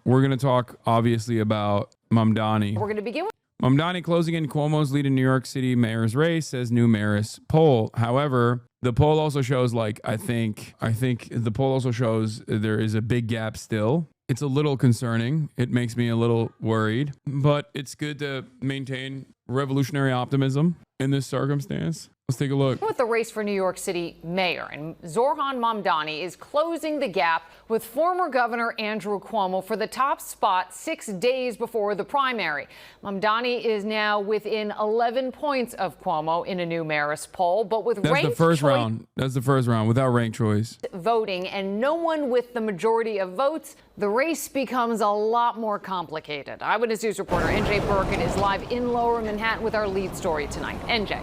we're going to talk obviously about Mamdani. We're going to begin with Mamdani closing in Cuomo's lead in New York City mayor's race, says new mayor's poll. However, the poll also shows, like, I think the poll also shows there is a big gap still. It's a little concerning. It makes me a little worried, but it's good to maintain revolutionary optimism in this circumstance. Let's take a look. with the race for New York City mayor, and Zohran Mamdani is closing the gap with former Governor Andrew Cuomo for the top spot 6 days before the primary. Mamdani is now within 11 points of Cuomo in a new mayor's poll, but with That's the first round. That's the first round without ranked choice voting and no one with the majority of votes, the race becomes a lot more complicated. Eyewitness News reporter NJ Burkett is live in Lower Manhattan with our lead story tonight. NJ.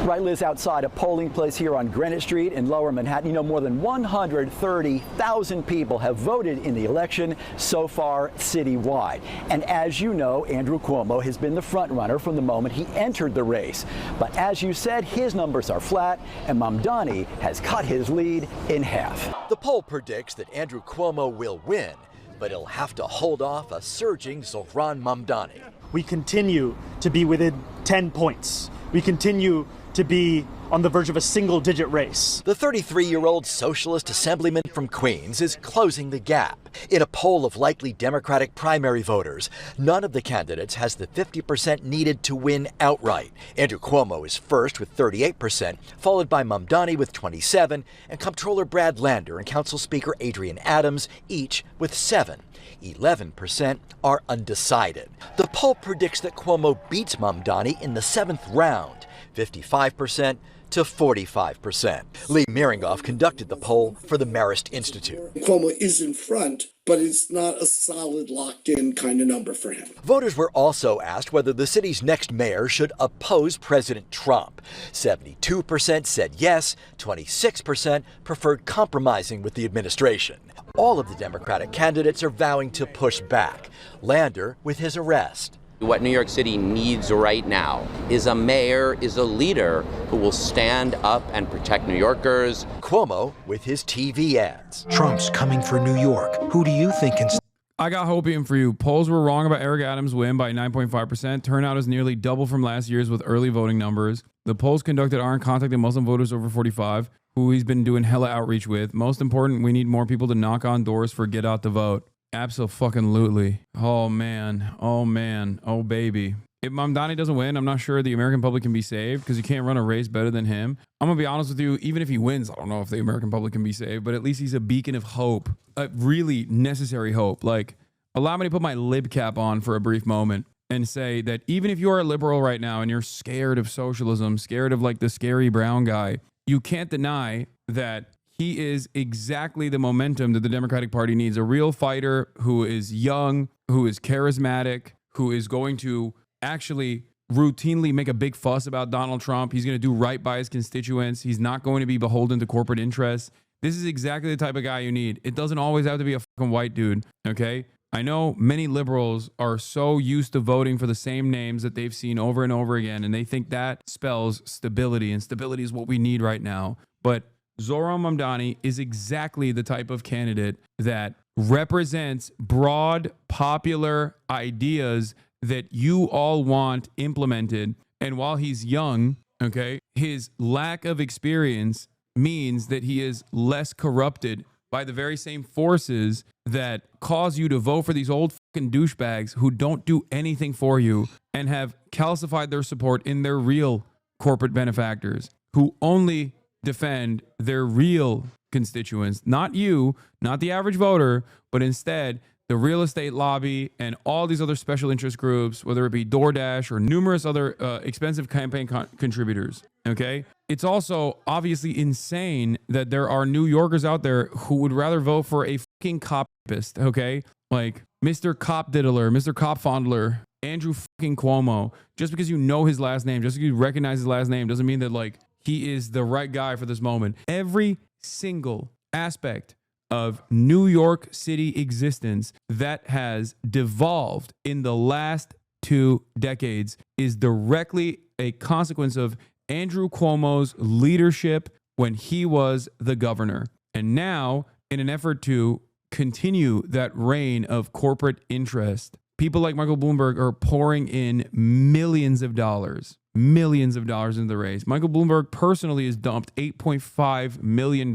Right, Liz, outside a polling place here on Greenwich Street in Lower Manhattan. You know, more than 130,000 people have voted in the election so far citywide. And as you know, Andrew Cuomo has been the front runner from the moment he entered the race. But as you said, his numbers are flat, and Mamdani has cut his lead in half. The poll predicts that Andrew Cuomo will win, but he'll have to hold off a surging Zohran Mamdani. We continue to be within 10 points. We continue to be on the verge of a single-digit race. The 33-year-old socialist assemblyman from Queens is closing the gap. In a poll of likely Democratic primary voters, none of the candidates has the 50% needed to win outright. Andrew Cuomo is first with 38%, followed by Mamdani with 27%, and Comptroller Brad Lander and Council Speaker Adrian Adams, each with 7%. 11% are undecided. The poll predicts that Cuomo beats Mamdani in the 7th round, 55% to 45%. Lee Miringoff conducted the poll for the Marist Institute. Cuomo is in front, but it's not a solid, locked-in kind of number for him. Voters were also asked whether the city's next mayor should oppose President Trump. 72% said yes, 26% preferred compromising with the administration. All of the Democratic candidates are vowing to push back. Lander with his arrest. What New York City needs right now is a mayor, is a leader who will stand up and protect New Yorkers. Cuomo with his TV ads. Trump's coming for New York. Who do you think can... I got hopium for you. Polls were wrong about Eric Adams' win by 9.5%. Turnout is nearly double from last year's with early voting numbers. The polls conducted aren't contacting Muslim voters over 45, who he's been doing hella outreach with. Most important, we need more people to knock on doors for get out the vote. Absolutely. Oh, man. Oh, man. Oh, baby. If Mamdani doesn't win, I'm not sure the American public can be saved because you can't run a race better than him. I'm going to be honest with you. Even if he wins, I don't know if the American public can be saved, but at least he's a beacon of hope, a really necessary hope. Like, allow me to put my lib cap on for a brief moment and say that even if you are a liberal right now and you're scared of socialism, scared of like the scary brown guy, you can't deny that he is exactly the momentum that the Democratic Party needs. A real fighter who is young, who is charismatic, who is going to actually routinely make a big fuss about Donald Trump. He's going to do right by his constituents. He's not going to be beholden to corporate interests. This is exactly the type of guy you need. It doesn't always have to be a fucking white dude, okay? I know many liberals are so used to voting for the same names that they've seen over and over again, and they think that spells stability, and stability is what we need right now. But Zohran Mamdani is exactly the type of candidate that represents broad, popular ideas that you all want implemented. And while he's young, okay, his lack of experience means that he is less corrupted by the very same forces that cause you to vote for these old fucking douchebags who don't do anything for you and have calcified their support in their real corporate benefactors who only defend their real constituents, not you, not the average voter, but instead the real estate lobby and all these other special interest groups, whether it be DoorDash or numerous other expensive campaign contributors. Okay. It's also obviously insane that there are New Yorkers out there who would rather vote for a fucking copist. Okay. Like Mr. Cop Diddler, Mr. Cop Fondler, Andrew fucking Cuomo. Just because you know his last name, just because you recognize his last name doesn't mean that like he is the right guy for this moment. Every single aspect of New York City existence that has devolved in the last 2 decades is directly a consequence of Andrew Cuomo's leadership when he was the governor. And now, in an effort to continue that reign of corporate interest. People like Michael Bloomberg are pouring in millions of dollars into the race. Michael Bloomberg personally has dumped $8.5 million.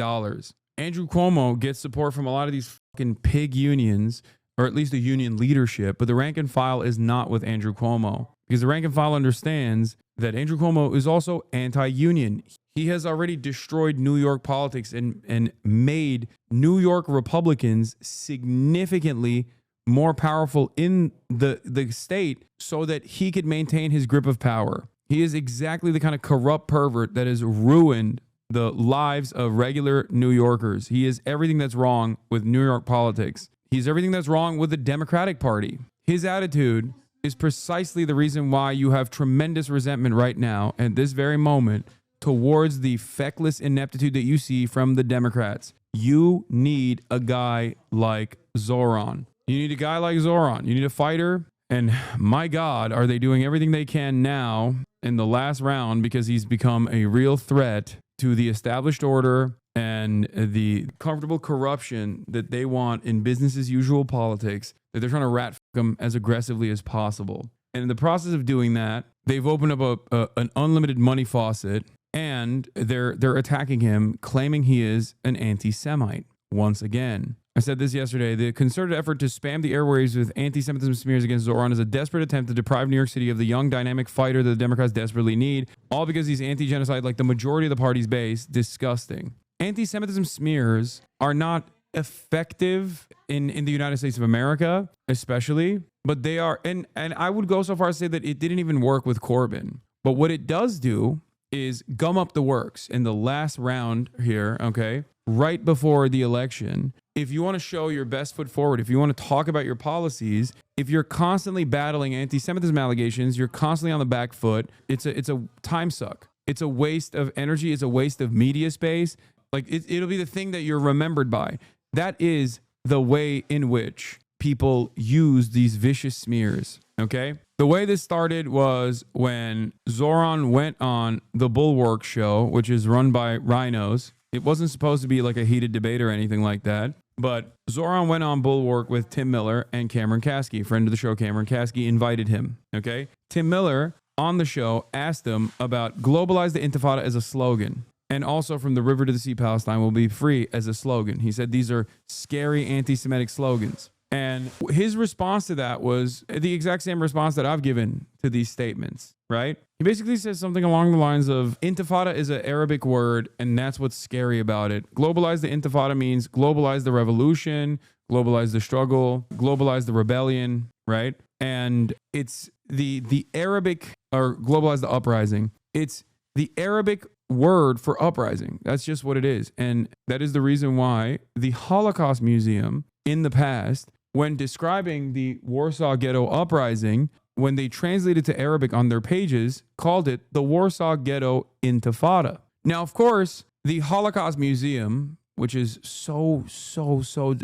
Andrew Cuomo gets support from a lot of these fucking pig unions, or at least the union leadership, but the rank and file is not with Andrew Cuomo, because the rank and file understands that Andrew Cuomo is also anti-union. He has already destroyed New York politics and made New York Republicans significantly more powerful in the state so that he could maintain his grip of power. He is exactly the kind of corrupt pervert that has ruined the lives of regular New Yorkers. He is everything that's wrong with New York politics. He's everything that's wrong with the Democratic Party. His attitude is precisely the reason why you have tremendous resentment right now at this very moment towards the feckless ineptitude that you see from the Democrats. You need a guy like Zohran. You need a guy like Zohran. You need a fighter. And my God, are they doing everything they can now in the last round, because he's become a real threat to the established order and the comfortable corruption that they want in business as usual politics, that they're trying to rat fuck him as aggressively as possible. And in the process of doing that, they've opened up an unlimited money faucet, and they're attacking him, claiming he is an anti-Semite once again. I said this yesterday. The concerted effort to spam the airwaves with anti-Semitism smears against Zohran is a desperate attempt to deprive New York City of the young, dynamic fighter that the Democrats desperately need, all because he's anti-genocide like the majority of the party's base. Disgusting. Anti-Semitism smears are not effective in the United States of America, especially, but they are, and I would go so far as to say that it didn't even work with Corbyn. But what it does do is gum up the works in the last round here, okay, right before the election. If you want to show your best foot forward, if you want to talk about your policies, if you're constantly battling anti-Semitism allegations, you're constantly on the back foot, it's a time suck. It's a waste of energy. It's a waste of media space. Like it'll be the thing that you're remembered by. That is the way in which people use these vicious smears, okay? The way this started was when Zohran went on the Bulwark show, which is run by rhinos. It wasn't supposed to be like a heated debate or anything like that. But Zohran went on Bulwark with Tim Miller and Cameron Kasky. Friend of the show, Cameron Kasky, invited him, okay? Tim Miller on the show asked him about globalize the Intifada as a slogan. And also from the river to the sea, Palestine will be free as a slogan. He said these are scary anti-Semitic slogans. And his response to that was the exact same response that I've given to these statements, right? He basically says something along the lines of Intifada is an Arabic word, and that's what's scary about it. Globalize the Intifada means globalize the revolution, globalize the struggle, globalize the rebellion, right? And it's the Arabic, or globalize the uprising. It's the Arabic word for uprising. That's just what it is. And that is the reason why the Holocaust Museum in the past, when describing the Warsaw Ghetto Uprising, when they translated to Arabic on their pages, called it the Warsaw Ghetto Intifada. Now, of course, the Holocaust Museum, which is so,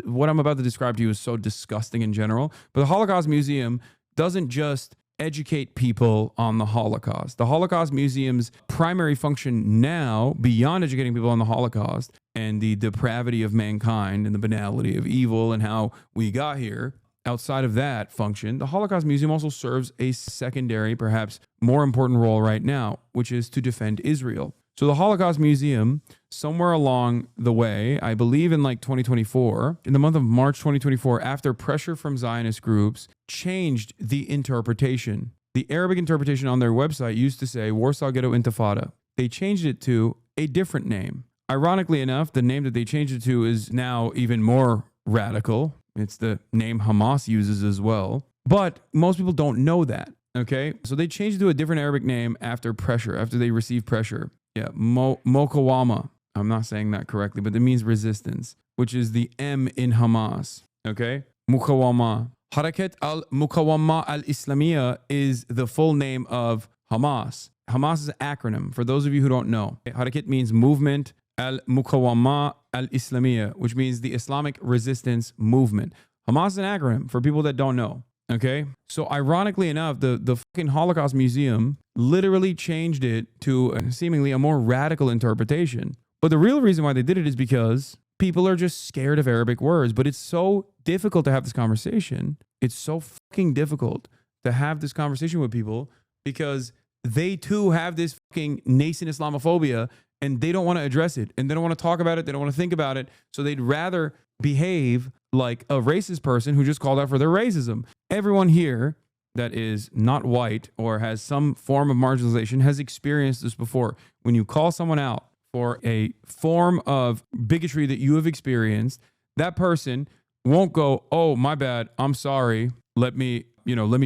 what I'm about to describe to you is so disgusting in general, but the Holocaust Museum doesn't just educate people on the Holocaust. The Holocaust Museum's primary function now, beyond educating people on the Holocaust and the depravity of mankind and the banality of evil and how we got here, outside of that function, the Holocaust Museum also serves a secondary, perhaps more important role right now, which is to defend Israel. So the Holocaust Museum, somewhere along the way, I believe in like 2024, in the month of March 2024, after pressure from Zionist groups, changed the interpretation. The Arabic interpretation on their website used to say Warsaw Ghetto Intifada. They changed it to a different name. Ironically enough, the name that they changed it to is now even more radical. It's the name Hamas uses as well. But most people don't know that, okay? So they changed it to a different Arabic name after pressure, after they received pressure. Yeah, Mukawama. I'm not saying that correctly, but it means resistance, which is the M in Hamas, okay? Mukawama. Harakat al-Mukawama al-Islamiyya is the full name of Hamas. Hamas is an acronym, for those of you who don't know. Harakat means movement, al-Mukawama al-Islamiyya, which means the Islamic resistance movement. Hamas is an acronym for people that don't know. Okay, so ironically enough, the fucking Holocaust Museum literally changed it to seemingly a more radical interpretation. But the real reason why they did it is because people are just scared of Arabic words. But it's so difficult to have this conversation. It's so fucking difficult to have this conversation with people because they too have this fucking nascent Islamophobia and they don't want to address it and they don't want to talk about it. They don't want to think about it. So they'd rather behave like a racist person who just called out for their racism. Everyone here that is not white or has some form of marginalization has experienced this before. When you call someone out for a form of bigotry that you have experienced, that person won't go, oh, my bad, I'm sorry, let me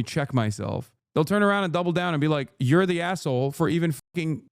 check myself. They'll turn around and double down and be like, you're the asshole for even fucking,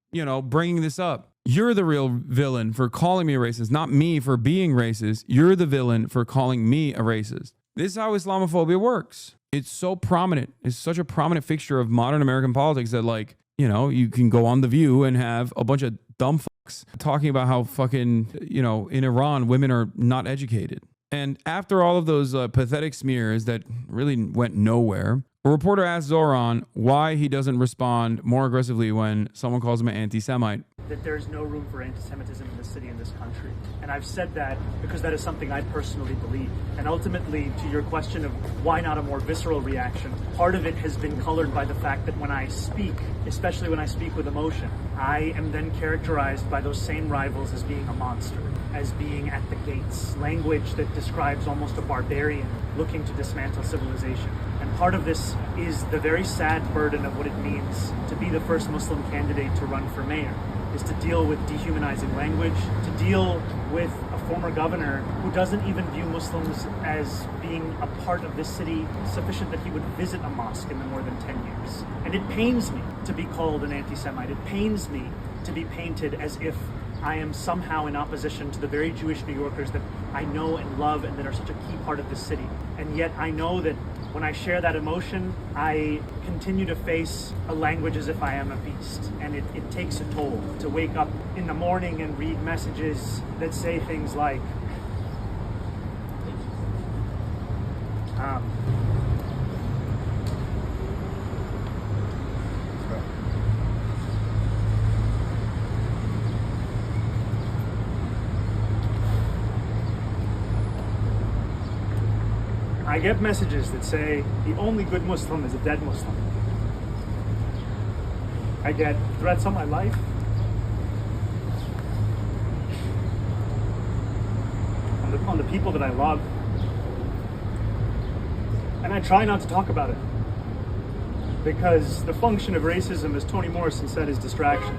bringing this up. You're the real villain for calling me a racist, not me for being racist. You're the villain for calling me a racist. This is how Islamophobia works. It's so prominent. It's such a prominent fixture of modern American politics that you can go on The View and have a bunch of dumb fucks talking about how fucking, in Iran, women are not educated. And after all of those pathetic smears that really went nowhere, a reporter asked Zohran why he doesn't respond more aggressively when someone calls him an anti-Semite. That there's no room for anti-Semitism in this city, in this country. And I've said that because that is something I personally believe. And ultimately, to your question of why not a more visceral reaction, part of it has been colored by the fact that when I speak, especially when I speak with emotion, I am then characterized by those same rivals as being a monster, as being at the gates, language that describes almost a barbarian looking to dismantle civilization. And part of this is the very sad burden of what it means to be the first Muslim candidate to run for mayor, is to deal with dehumanizing language, to deal with a former governor who doesn't even view Muslims as being a part of this city sufficient that he would visit a mosque in the more than 10 years. And it pains me to be called an anti-Semite. It pains me to be painted as if I am somehow in opposition to the very Jewish New Yorkers that I know and love and that are such a key part of this city. And yet I know that when I share that emotion, I continue to face a language as if I am a beast. And it takes a toll to wake up in the morning and read messages that say things like, I get messages that say the only good Muslim is a dead Muslim. I get threats on my life. On the people that I love. And I try not to talk about it. Because the function of racism, as Toni Morrison said, is distraction.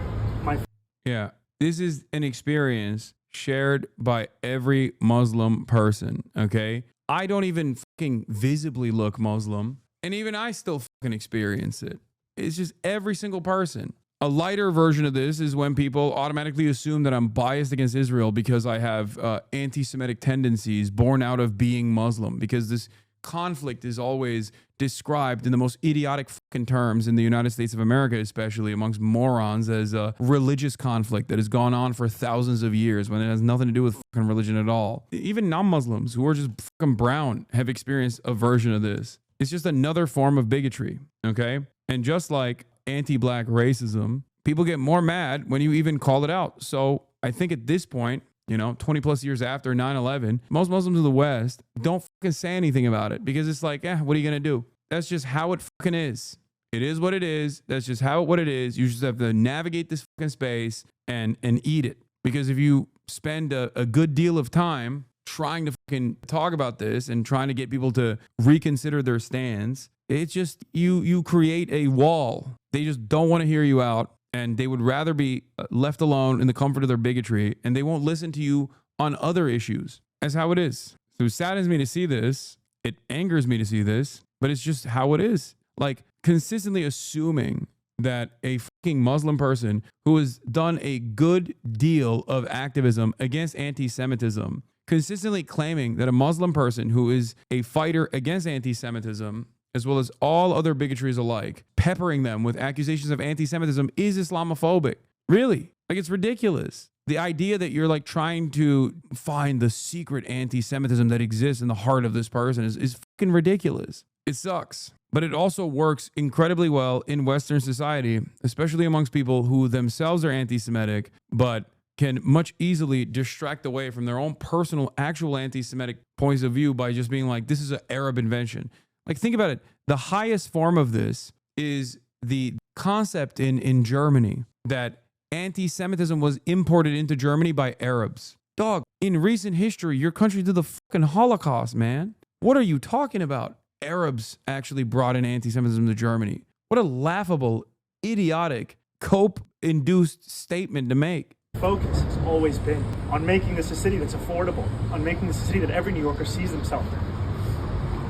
Yeah, this is an experience shared by every Muslim person, okay? I don't even fucking visibly look Muslim, and even I still fucking experience it. It's just every single person. A lighter version of this is when people automatically assume that I'm biased against Israel because I have anti-Semitic tendencies born out of being Muslim, because this conflict is always described in the most idiotic fucking terms in the United States of America, especially amongst morons, as a religious conflict that has gone on for thousands of years when it has nothing to do with fucking religion at all. Even non-Muslims who are just fucking brown have experienced a version of this. It's just another form of bigotry, okay? And just like anti-black racism, people get more mad when you even call it out. So I think at this point, 20 plus years after 9/11, most Muslims in the West don't fucking say anything about it because it's like, what are you going to do? That's just how it fucking is. It is what it is. That's just what it is. You just have to navigate this fucking space and eat it. Because if you spend a good deal of time trying to fucking talk about this and trying to get people to reconsider their stance, it's just, you create a wall. They just don't want to hear you out. And they would rather be left alone in the comfort of their bigotry, and they won't listen to you on other issues. That's how it is. So it saddens me to see this. It angers me to see this, but it's just how it is. Like, consistently assuming that a fucking Muslim person who has done a good deal of activism against anti-Semitism, consistently claiming that a Muslim person who is a fighter against anti-Semitism, as well as all other bigotries alike, peppering them with accusations of anti-Semitism is Islamophobic. Really? Like, it's ridiculous. The idea that you're like trying to find the secret anti-Semitism that exists in the heart of this person is fucking ridiculous. It sucks. But it also works incredibly well in Western society, especially amongst people who themselves are anti-Semitic, but can much easily distract away from their own personal, actual anti-Semitic points of view by just being like, this is an Arab invention. Like, think about it. The highest form of this is the concept in Germany that anti-Semitism was imported into Germany by Arabs. Dog, in recent history, your country did the fucking Holocaust, man. What are you talking about? Arabs actually brought in anti-Semitism to Germany. What a laughable, idiotic, cope-induced statement to make. Focus has always been on making this a city that's affordable, on making this a city that every New Yorker sees themselves in.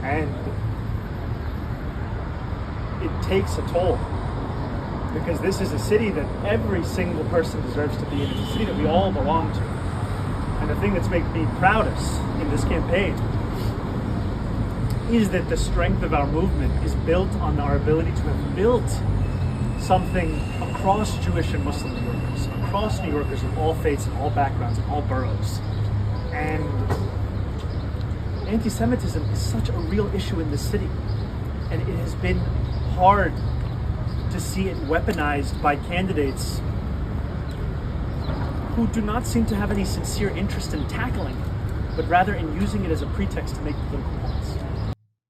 And it takes a toll, because this is a city that every single person deserves to be in. It's a city that we all belong to. And the thing that's made me proudest in this campaign is that the strength of our movement is built on our ability to have built something across Jewish and Muslim New Yorkers, across New Yorkers of all faiths and all backgrounds and all boroughs. And anti-Semitism is such a real issue in this city. And it has been hard to see it weaponized by candidates who do not seem to have any sincere interest in tackling it, but rather in using it as a pretext to make political points.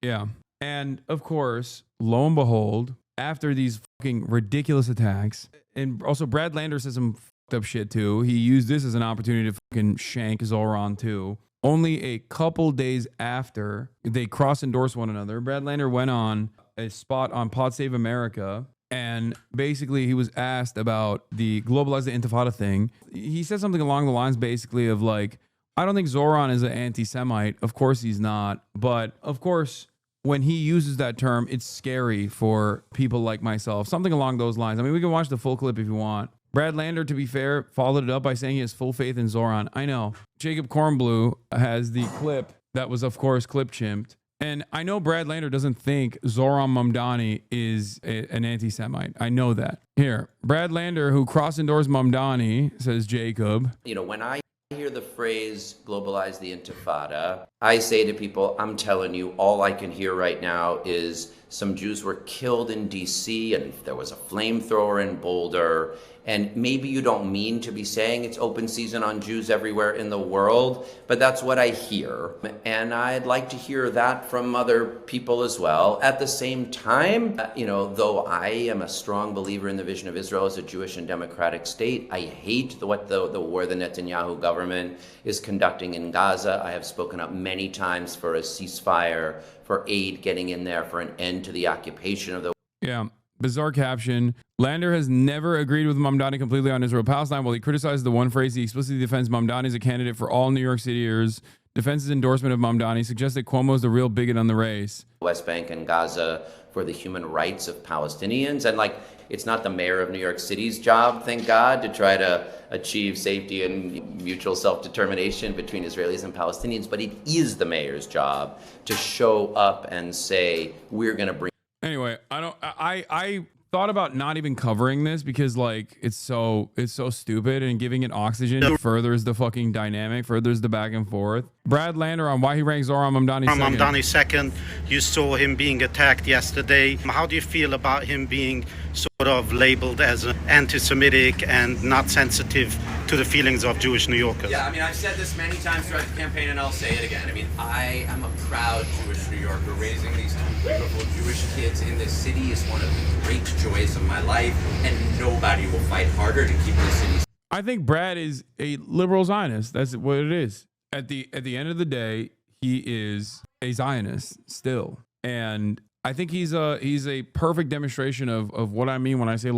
Yeah. And of course, lo and behold, after these fucking ridiculous attacks, and also Brad Lander says some fucked up shit too. He used this as an opportunity to fucking shank Zohran too. Only a couple days after they cross-endorsed one another, Brad Lander went on a spot on Pod Save America, and basically he was asked about the Globalize the Intifada thing. He said something along the lines basically of like, I don't think Zohran is an anti-Semite. Of course he's not. But of course, when he uses that term, it's scary for people like myself. Something along those lines. I mean, we can watch the full clip if you want. Brad Lander, to be fair, followed it up by saying he has full faith in Zohran. I know. Jacob Kornblue has the clip that was, of course, clip-chimped. And I know Brad Lander doesn't think Zohran Mamdani is an anti-Semite. I know that. Here, Brad Lander, who cross-endorsed Mamdani, says Jacob. You know, when I hear the phrase globalize the Intifada, I say to people, I'm telling you, all I can hear right now is some Jews were killed in DC and there was a flamethrower in Boulder. And maybe you don't mean to be saying it's open season on Jews everywhere in the world, but that's what I hear. And I'd like to hear that from other people as well. At the same time, though I am a strong believer in the vision of Israel as a Jewish and democratic state, I hate what the war the Netanyahu government is conducting in Gaza. I have spoken up many times for a ceasefire, for aid getting in there, for an end to the occupation of the... Yeah. Bizarre caption. Lander has never agreed with Mamdani completely on Israel-Palestine. While he criticizes the one phrase, he explicitly defends Mamdani as a candidate for all New York Cityers. Defends his endorsement of Mamdani. Suggests that Cuomo is the real bigot on the race. West Bank and Gaza for the human rights of Palestinians. And it's not the mayor of New York City's job, thank God, to try to achieve safety and mutual self-determination between Israelis and Palestinians. But it is the mayor's job to show up and say, we're going to bring... Anyway, I thought about not even covering this because it's so stupid, and giving it oxygen furthers the fucking dynamic, furthers the back and forth. Brad Lander on why he ranks Zohran Mamdani second. Mamdani second. You saw him being attacked yesterday. How do you feel about him being sort of labeled as anti-Semitic and not sensitive to the feelings of Jewish New Yorkers? Yeah, I've said this many times throughout the campaign, and I'll say it again. I am a proud Jewish New Yorker. Raising these two beautiful Jewish kids in this city is one of the great joys of my life, and nobody will fight harder to keep this city. I think Brad is a liberal Zionist. That's what it is. At the end of the day, he is a Zionist still. And I think he's a perfect demonstration of what I mean when I say,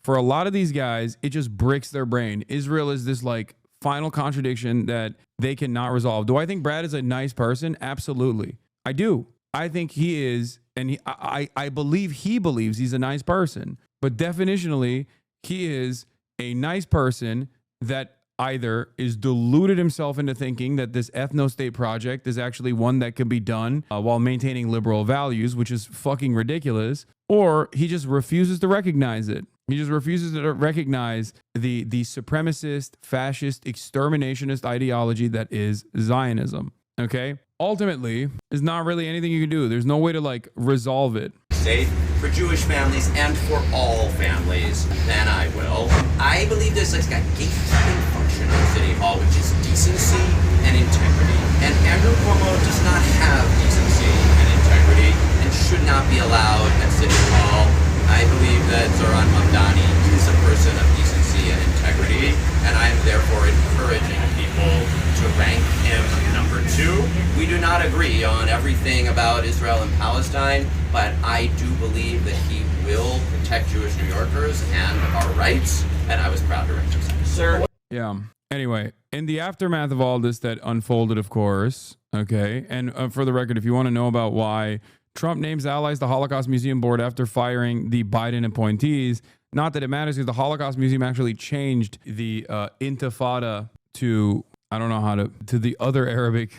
for a lot of these guys, it just bricks their brain. Israel is this final contradiction that they cannot resolve. Do I think Brad is a nice person? Absolutely. I do. I think he is, and I believe he believes he's a nice person. But definitionally, he is a nice person that either is deluded himself into thinking that this ethno-state project is actually one that could be done while maintaining liberal values, which is fucking ridiculous, or he just refuses to recognize it. He just refuses to recognize the supremacist, fascist, exterminationist ideology that is Zionism. Okay? Ultimately, there's not really anything you can do. There's no way to resolve it. state for Jewish families and for all families than I will. I believe there's like a gatekeeping function on City Hall, which is decency and integrity. And Andrew Cuomo does not have decency and integrity and should not be allowed at City Hall. I believe that Zohran Mamdani is a person of decency and integrity, and I am therefore encouraging people to rank him number 2. We do not agree on everything about Israel and Palestine, but I do believe that he will protect Jewish New Yorkers and our rights, and I was proud to rank him. Sir. Yeah. Anyway, in the aftermath of all this that unfolded, of course, okay, and for the record, if you want to know about why Trump names allies the Holocaust Museum Board after firing the Biden appointees, not that it matters because the Holocaust Museum actually changed the Intifada to, I don't know how to the other Arabic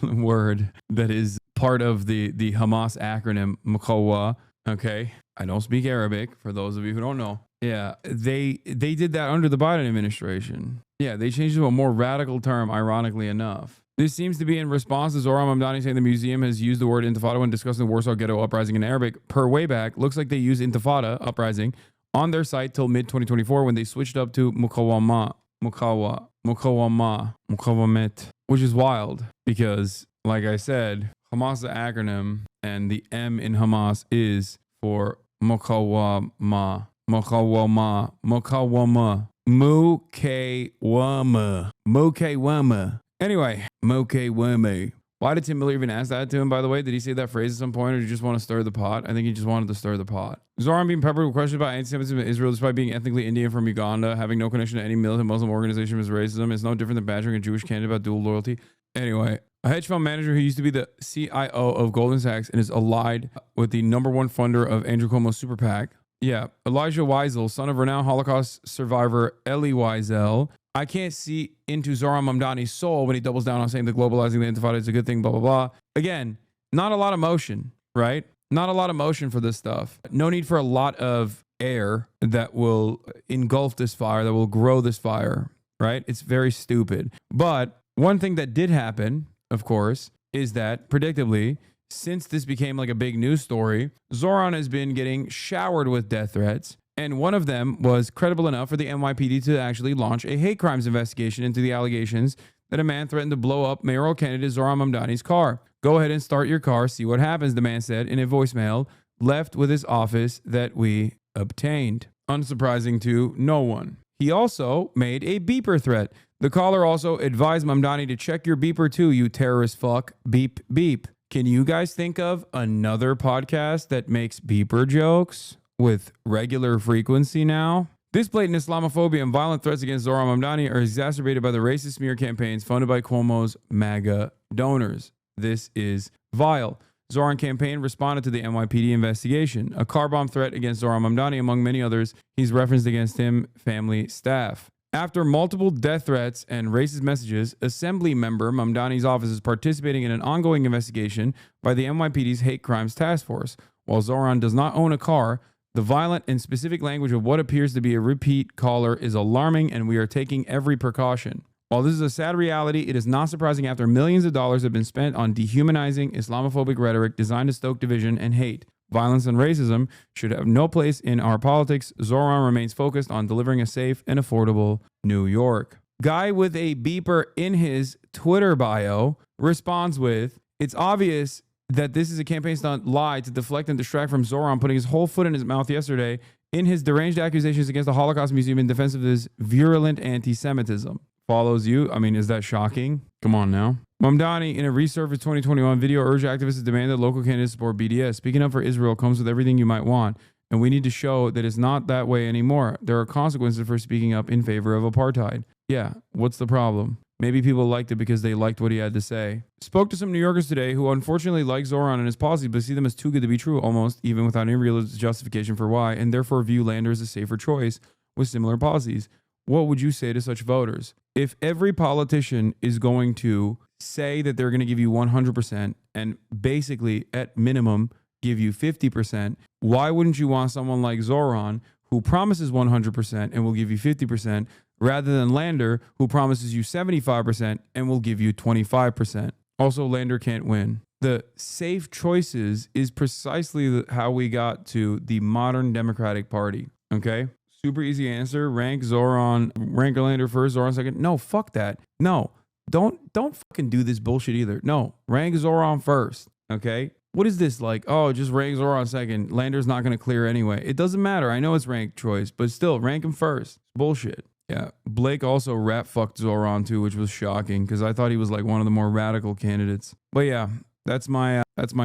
word that is part of the Hamas acronym, Makawa. Okay. I don't speak Arabic for those of you who don't know. Yeah. They did that under the Biden administration. Yeah. They changed it to a more radical term, ironically enough. This seems to be in response to Zohran Mamdani saying the museum has used the word Intifada when discussing the Warsaw Ghetto Uprising in Arabic. Per Wayback, looks like they used Intifada Uprising on their site till mid-2024 when they switched up to Mukawamet, which is wild because, like I said, Hamas is the acronym and the M in Hamas is for Mukawama. Anyway, Mokewame. Why did Tim Miller even ask that to him, by the way? Did he say that phrase at some point, or did he just want to stir the pot? I think he just wanted to stir the pot. Zohran being peppered with questions about anti-Semitism in Israel despite being ethnically Indian from Uganda, having no connection to any militant Muslim organization as racism, is no different than badgering a Jewish candidate about dual loyalty. Anyway, a hedge fund manager who used to be the CIO of Goldman Sachs and is allied with the #1 funder of Andrew Cuomo's super PAC. Yeah, Elijah Wiesel, son of renowned Holocaust survivor Elie Wiesel. I can't see into Zohran Mamdani's soul when he doubles down on saying that globalizing the Intifada is a good thing, blah, blah, blah. Again, not a lot of motion, right? Not a lot of motion for this stuff. No need for a lot of air that will engulf this fire, that will grow this fire, right? It's very stupid. But one thing that did happen, of course, is that predictably, since this became like a big news story, Zohran has been getting showered with death threats. And one of them was credible enough for the NYPD to actually launch a hate crimes investigation into the allegations that a man threatened to blow up mayoral candidate Zohran Mamdani's car. Go ahead and start your car, see what happens, the man said in a voicemail left with his office that we obtained. Unsurprising to no one. He also made a beeper threat. The caller also advised Mamdani to check your beeper too, you terrorist fuck. Beep, beep. Can you guys think of another podcast that makes beeper jokes with regular frequency now? This blatant Islamophobia and violent threats against Zohran Mamdani are exacerbated by the racist smear campaigns funded by Cuomo's MAGA donors. This is vile. Zohran campaign responded to the NYPD investigation, a car bomb threat against Zohran Mamdani, among many others he's referenced against him, family, staff. After multiple death threats and racist messages, Assembly member Mamdani's office is participating in an ongoing investigation by the NYPD's Hate Crimes Task Force. While Zohran does not own a car, the violent and specific language of what appears to be a repeat caller is alarming, and we are taking every precaution. While this is a sad reality, it is not surprising after millions of dollars have been spent on dehumanizing Islamophobic rhetoric designed to stoke division and hate. Violence and racism should have no place in our politics. Zohran remains focused on delivering a safe and affordable New York. Guy with a beeper in his Twitter bio responds with, "It's obvious that this is a campaign stunt lie to deflect and distract from Zohran putting his whole foot in his mouth yesterday in his deranged accusations against the Holocaust Museum in defense of his virulent anti-Semitism." Follows you. I mean, is that shocking? Come on now. Mamdani, in a resurfaced 2021 video, urged activists to demand that local candidates support BDS. Speaking up for Israel comes with everything you might want, and we need to show that it's not that way anymore. There are consequences for speaking up in favor of apartheid. Yeah, what's the problem? Maybe people liked it because they liked what he had to say. Spoke to some New Yorkers today who unfortunately like Zohran and his policies, but see them as too good to be true almost, even without any real justification for why, and therefore view Lander as a safer choice with similar policies. What would you say to such voters? If every politician is going to say that they're going to give you 100% and basically at minimum give you 50%, why wouldn't you want someone like Zohran who promises 100% and will give you 50%, rather than Lander, who promises you 75% and will give you 25%. Also, Lander can't win. The safe choices is precisely how we got to the modern Democratic Party. Okay? Super easy answer. Rank Lander first, Zohran second. No, fuck that. No, don't fucking do this bullshit either. No, rank Zohran first. Okay? What is this like? Oh, just rank Zohran second. Lander's not going to clear anyway. It doesn't matter. I know it's ranked choice, but still, rank him first. It's bullshit. Yeah. Blake also rat fucked Zohran too, which was shocking because I thought he was like one of the more radical candidates. But yeah, that's my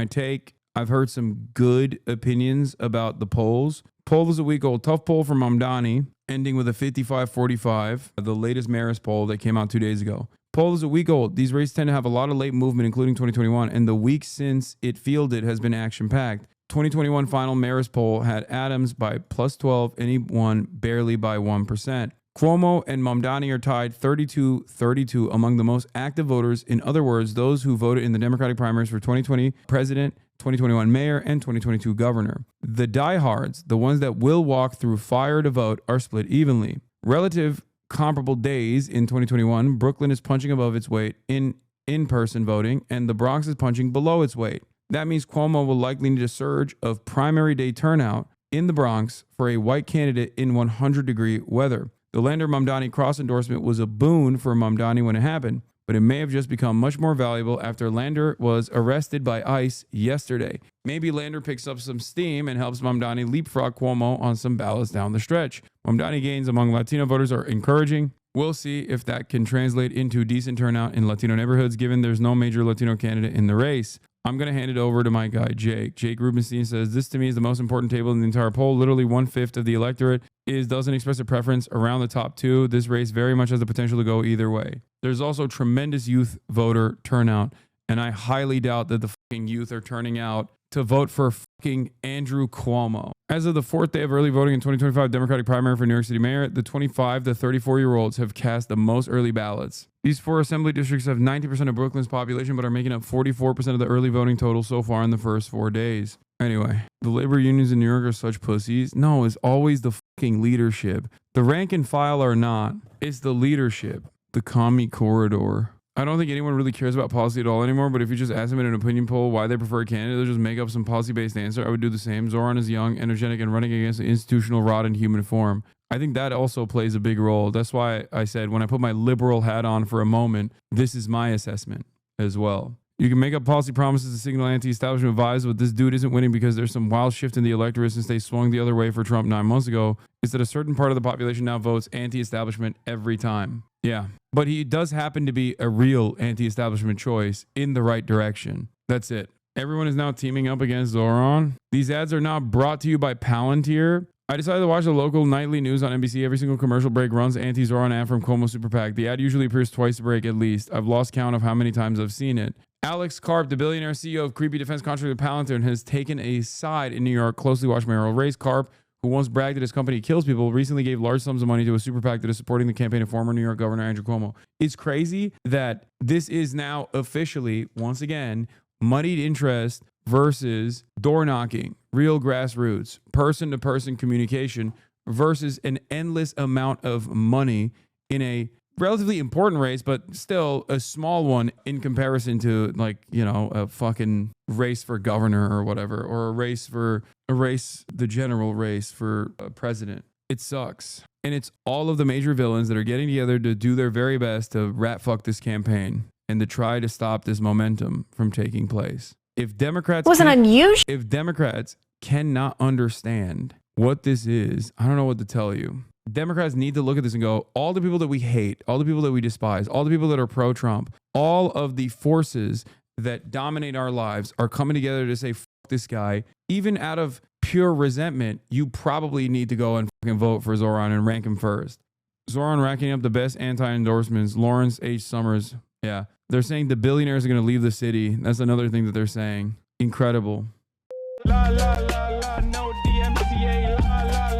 take. I've heard some good opinions about the polls. Poll is a week old. Tough poll from Mamdani, ending with a 55-45, the latest Marist poll that came out 2 days ago. Poll is a week old. These races tend to have a lot of late movement, including 2021, and the week since it fielded has been action-packed. 2021 final Marist poll had Adams by plus 12, and he won barely by 1%. Cuomo and Mamdani are tied 32-32 among the most active voters. In other words, those who voted in the Democratic primaries for 2020 president, 2021 mayor, and 2022 governor. The diehards, the ones that will walk through fire to vote, are split evenly. Relative comparable days in 2021, Brooklyn is punching above its weight in in-person voting, and the Bronx is punching below its weight. That means Cuomo will likely need a surge of primary day turnout in the Bronx for a white candidate in 100-degree weather. The Lander-Mamdani cross-endorsement was a boon for Mamdani when it happened, but it may have just become much more valuable after Lander was arrested by ICE yesterday. Maybe Lander picks up some steam and helps Mamdani leapfrog Cuomo on some ballots down the stretch. Mamdani gains among Latino voters are encouraging. We'll see if that can translate into decent turnout in Latino neighborhoods, given there's no major Latino candidate in the race. I'm going to hand it over to my guy, Jake. Jake Rubenstein says, this to me is the most important table in the entire poll. Literally 1/5 of the electorate doesn't express a preference around the top two. This race very much has the potential to go either way. There's also tremendous youth voter turnout, and I highly doubt that the fucking youth are turning out to vote for fucking Andrew Cuomo. As of the fourth day of early voting in 2025 Democratic primary for New York City mayor, the 25 to 34-year-olds have cast the most early ballots. These 4 assembly districts have 90% of Brooklyn's population, but are making up 44% of the early voting total so far in the first 4 days. Anyway, the labor unions in New York are such pussies. No, it's always the fucking leadership. The rank and file are not. It's the leadership. The commie corridor. I don't think anyone really cares about policy at all anymore, but if you just ask them in an opinion poll why they prefer a candidate, they'll just make up some policy-based answer. I would do the same. Zohran is young, energetic, and running against an institutional rot in human form. I think that also plays a big role. That's why I said when I put my liberal hat on for a moment, this is my assessment as well. You can make up policy promises to signal anti-establishment vibes, but this dude isn't winning because there's some wild shift in the electorate since they swung the other way for Trump 9 months ago. Is that a certain part of the population now votes anti-establishment every time. Yeah, but he does happen to be a real anti-establishment choice in the right direction. That's it. Everyone is now teaming up against Zohran. These ads are now brought to you by Palantir. I decided to watch the local nightly news on NBC. Every single commercial break runs anti-Zohran ad from Cuomo Super PAC. The ad usually appears twice a break at least. I've lost count of how many times I've seen it. Alex Karp, the billionaire CEO of creepy defense contractor Palantir, has taken a side in New York. Closely watched mayoral race. Karp, who once bragged that his company kills people, recently gave large sums of money to a super PAC that is supporting the campaign of former New York Governor Andrew Cuomo. It's crazy that this is now officially, once again, muddied interest versus door knocking, real grassroots, person-to-person communication versus an endless amount of money in a relatively important race, but still a small one in comparison to, like, you know, a fucking race for governor or whatever, or the general race for president. It sucks. And it's all of the major villains that are getting together to do their very best to rat fuck this campaign and to try to stop this momentum from taking place. If Democrats if Democrats cannot understand what this is, I don't know what to tell you. Democrats need to look at this and go, all the people that we hate, all the people that we despise, all the people that are pro-Trump, all of the forces that dominate our lives are coming together to say, fuck this guy. Even out of pure resentment, you probably need to go and fucking vote for Zohran and rank him first. Zohran racking up the best anti-endorsements. Lawrence H. Summers. Yeah. They're saying the billionaires are going to leave the city. That's another thing that they're saying. Incredible. La, la, la, la, no DMCA, la, la,